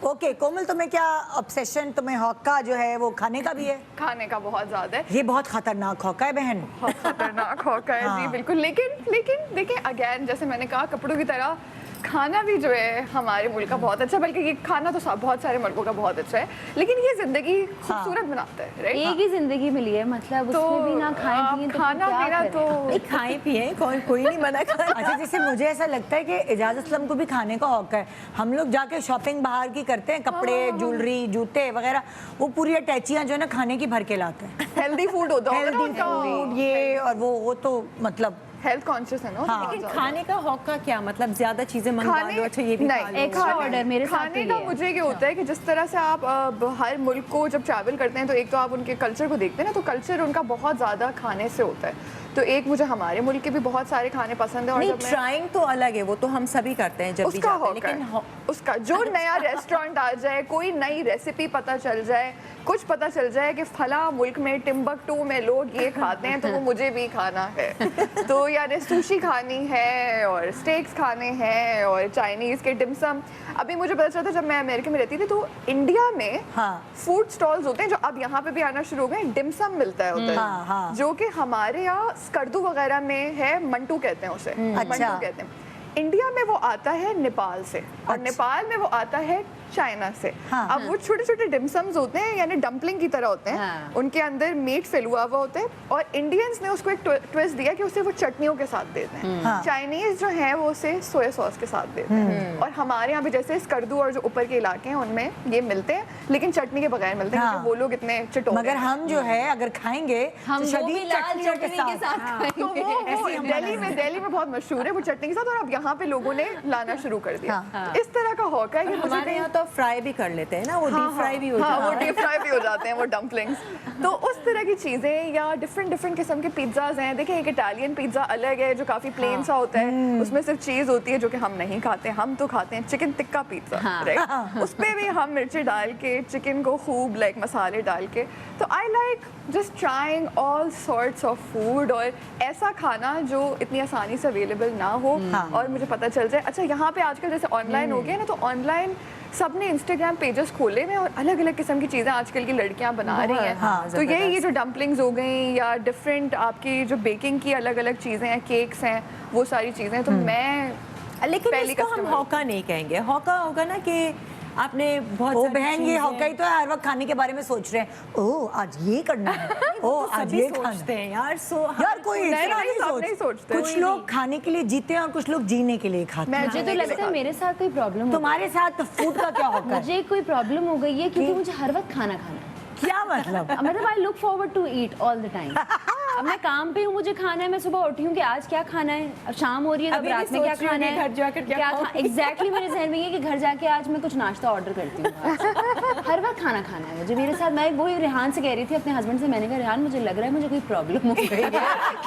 Okay कोमल, तुम्हें क्या obsession, तुम्हें हॉका जो है वो खाने का भी है? खाने का बहुत ज्यादा है। ये बहुत खतरनाक हॉका है बहन। बहुत खतरनाक हॉका है जी, बिल्कुल। लेकिन देखिए, अगेन जैसे मैंने कहा, कपड़ों की तरह खाना भी जो है हमारे मुल्क का बहुत अच्छा, बल्कि ये खाना तो बहुत सारे मुल्कों का बहुत अच्छा है, लेकिन ये जिंदगी खूबसूरत बनाता है, राइट? एक ही जिंदगी मिली है, मतलब तो उसमें भी ना खाएं पिए तो खाना पीना तो खाएं पिए, कोई नहीं मना कर। अच्छा, जैसे मुझे ऐसा लगता है कि एजाज असलम को भी खाने का हौक है। हम लोग जाके शॉपिंग बाहर की करते हैं, कपड़े, ज्वेलरी, जूते वगैरह, वो पूरी अटैचियां जो है ना खाने की भर के लाते हैं। हेल्दी फूड होता है, हेल्दी फूड ये और वो तो मतलब हेल्थ कॉन्शियस है ना। हाँ। लेकिन खाने का हौका क्या मतलब, ज्यादा चीजें मंगवा लो, अच्छा ये भी खा लो। एक्स्ट्रा ऑर्डर मेरे साथ खाने का मुझे ये होता है कि जिस तरह से आप हर मुल्क को जब ट्रैवल करते हैं तो एक तो आप उनके कल्चर को देखते हैं ना, तो कल्चर उनका बहुत ज़्यादा खाने से होता है। तो एक मुझे हमारे मुल्क के भी बहुत सारे खाने पसंद है, और नहीं, जब मैं ट्राइंग तो अलग है, वो तो हम सभी करते हैं जब भी उसका जाते हैं, हौक लेकिन है। उसका जो नया रेस्टोरेंट आ जाए, कोई नई रेसिपी पता चल जाए, कुछ पता चल जाए कि फला मुल्क में टिम्बकटू में लोग ये खाते हैं, तो वो मुझे भी खाना है। तो यार सुशी खानी है और स्टेक्स खाने हैं और चाइनीज़ के डिमसम। अभी मुझे पता चलता जब मैं अमेरिका में रहती थी तो इंडिया में फूड स्टॉल्स होते हैं जो अब यहाँ पे भी आना शुरू हो गए, डिमसम मिलता है उधर, जो कि हमारे यहाँ स्कर्दू वगैरह में है, मंटू कहते हैं उसे, मंटू कहते हैं। इंडिया में वो आता है नेपाल से, और नेपाल में वो आता है चाइना से। अब वो छोटे छोटे डिमसम्स होते हैं, यानी डंपलिंग की तरह होते हैं, उनके अंदर मीट फिल हुआ हुआ होता है, और इंडियंस ने उसको एक ट्विस्ट दिया कि उसे वो चटनियों के साथ देते हैं। चाइनीज जो है वो उसे सोया सॉस के साथ देते हैं, और हमारे यहाँ भी जैसे स्कर्दू और जो ऊपर के इलाके हैं उनमें ये मिलते हैं, लेकिन चटनी के बगैर मिलते हैं, क्योंकि वो लोग इतने चटोरे। मगर हम जो है अगर खाएंगे हम तो वो भी लाल चटनियों चटनी के साथ तो वो दिल्ली में बहुत मशहूर है वो चटनी के साथ, और अब यहाँ पे लोगों ने लाना शुरू कर दिया। इस तरह का हौका है कि हमारे यहाँ तो फ्राई भी कर लेते हैं ना, वो डीप फ्राई भी हो जाता है। वो डीप फ्राई भी हो जाते हैं वो डम्पलिंग्स। तो उस तरह की चीज़ें, या डिफरेंट किस्म के पिज़्ज़ाज हैं। देखिए, एक इटालियन पिज़्ज़ा अलग है जो काफ़ी प्लेन सा होता है, उसमें सिर्फ चीज़ होती है जो कि हम नहीं खाते। हम तो खाते हैं चिकन टिक्का पिज़्ज़ा, राइट? उस पर भी हम मिर्ची डाल के, चिकन को खूब मसाले डाल के। तो I like just trying all sorts of food, और ऐसा खाना जो इतनी आसानी से अवेलेबल ना हो, और मुझे पता चल जाए। अच्छा, यहाँ पे आजकल जैसे ऑनलाइन हो गया ना, तो ऑनलाइन सबने इंस्टाग्राम पेजेस खोले हुए, और अलग अलग किस्म की चीज़ें आजकल की लड़कियां बना रही हैं। तो ये जो डम्पलिंग्स हो गई, या डिफरेंट आपकी जो बेकिंग की अलग अलग चीज़ें हैं, केक्स हैं, वो सारी चीज़ें, तो मैं लेकिन इसको हम हौका नहीं कहेंगे। हौका होगा ना कि आपने बहुत ओ बहन, ये हौका ही तो है, हर वक्त खाने के बारे में सोच रहे हैं। ओह आज ये करना है, ओह आज ये सोचते हैं यार। यार कोई इतना नहीं सोचते। कुछ लोग खाने के लिए जीते हैं और कुछ लोग जीने के लिए खाते हैं। मुझे तो लगता है मेरे साथ कोई प्रॉब्लम, तुम्हारे साथ फूड का क्या हौका है? मुझे कोई प्रॉब्लम हो गई है क्योंकि मुझे हर वक्त खाना है। क्या मतलब? I look forward to eat all the time. अब मैं काम पे हूँ, मुझे खाना है, मैं सुबह उठी हूँ कि आज क्या खाना है, अब शाम हो रही है, अब रात में क्या खाना है, घर जाकर क्या एग्जैक्टली मेरे जहन में ये कि घर जाके आज मैं कुछ नाश्ता ऑर्डर करती हूँ। हर वक्त खाना है मुझे। मेरे साथ, मैं वही रेहान से कह रही थी, अपने हस्बैंड से, मैंने कहा रेहान मुझे लग रहा है मुझे कोई प्रॉब्लम हो गई है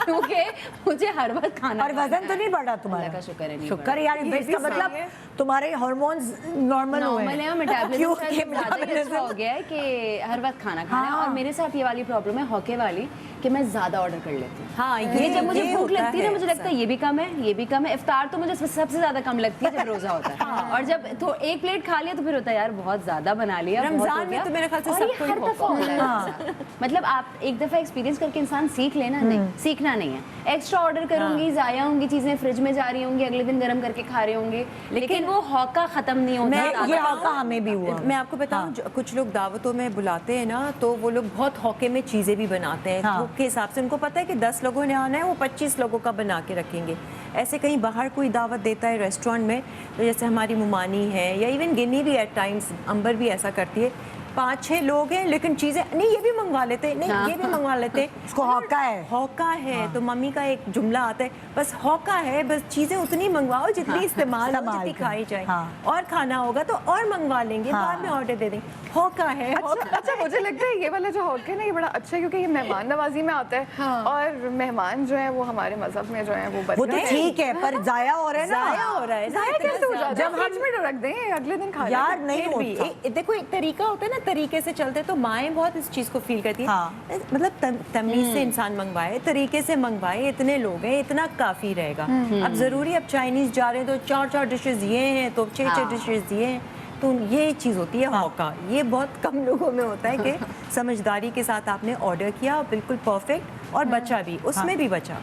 क्योंकि मुझे हर वक्त खाना। और वजन तो नहीं बढ़ा तुम्हारा? का शुक्र है, शुक्र है यार, इसका मतलब तुम्हारे हार्मोन्स नॉर्मल है, मेटाबॉलिज्म हो गया है कि हर वक्त खाना है। और मेरे साथ ये वाली प्रॉब्लम है हौके वाली कि मैं ज्यादा ऑर्डर कर लेती हूँ। हाँ, ये जब मुझे भूख लगती है ना, मुझे लगता है ये भी कम है, ये भी कम है। इफ्तार तो मुझे सबसे ज्यादा कम लगती है जब रोजा होता है, और जब तो एक प्लेट खा लिया तो फिर होता है यार बहुत ज्यादा बना लिया, रमजान में तो मेरे ख्याल से सबको हर दफा होता है। मतलब आप एक दफा एक्सपीरियंस करके इंसान सीख लेना, नहीं सीखना नहीं है। एक्स्ट्रा ऑर्डर करूंगी, जाया होंगी चीजें, फ्रिज में जा रही होंगी, अगले दिन गर्म करके खा रहे होंगे, लेकिन वो हौका खत्म नहीं होता। ये हौका हमें भी हुआ। मैं आपको बताऊं, कुछ लोग दावतों में बुलाते हैं ना, तो वो लोग बहुत हौके में चीजें भी बनाते हैं भूख के हिसाब से। उनको पता है कि 10 लोगों ने आना है, वो 25 लोगों का बना के रखेंगे। ऐसे कहीं बाहर कोई दावत देता है रेस्टोरेंट में, तो जैसे हमारी मुमानी है, या इवन गिनी भी एट टाइम्स, अंबर भी ऐसा करती है, 5-6 लोग हैं लेकिन चीजें नहीं, ये भी मंगवा लेते, नहीं ये भी मंगवा लेते। उसको हौका है, हौका है। तो मम्मी का एक जुमला आता है, बस हौका है, बस चीजें उतनी मंगवाओ जितनी इस्तेमाल हो, जितनी खाई जाए। और खाना होगा तो और मंगवा लेंगे, बाद में ऑर्डर दे देंगे। हौका है। अच्छा, मुझे लगता है ये वाला जो हौका है ना, ये बड़ा अच्छा है, क्योंकि ये मेहमान नवाजी में आता है, और मेहमान जो है वो हमारे मजहब में जो है वो तो ठीक है, पर जाया हो रहा है ना, जाया हो रहा है। जाया कैसे हो जाता है? जब हम में रख दें अगले दिन खा यार नहीं होता। देखो एक तरीका होता है ना, तरीके से चलते, तो माएँ बहुत इस चीज को फील करती है। मतलब तमीज से इंसान मंगवाए, तरीके से मंगवाए, इतने लोग हैं, इतना काफी रहेगा। अब जरूरी अब चाइनीज जा रहे हैं तो 4-4 डिशेज ये हैं, तो 6-6 डिशेज ये हैं, तो ये चीज़ होती है हौका। ये बहुत कम लोगों में होता है कि समझदारी के साथ आपने ऑर्डर किया, बिल्कुल परफेक्ट, और बचा भी, उसमें भी बचा।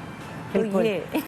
तो बिल्कुल। ये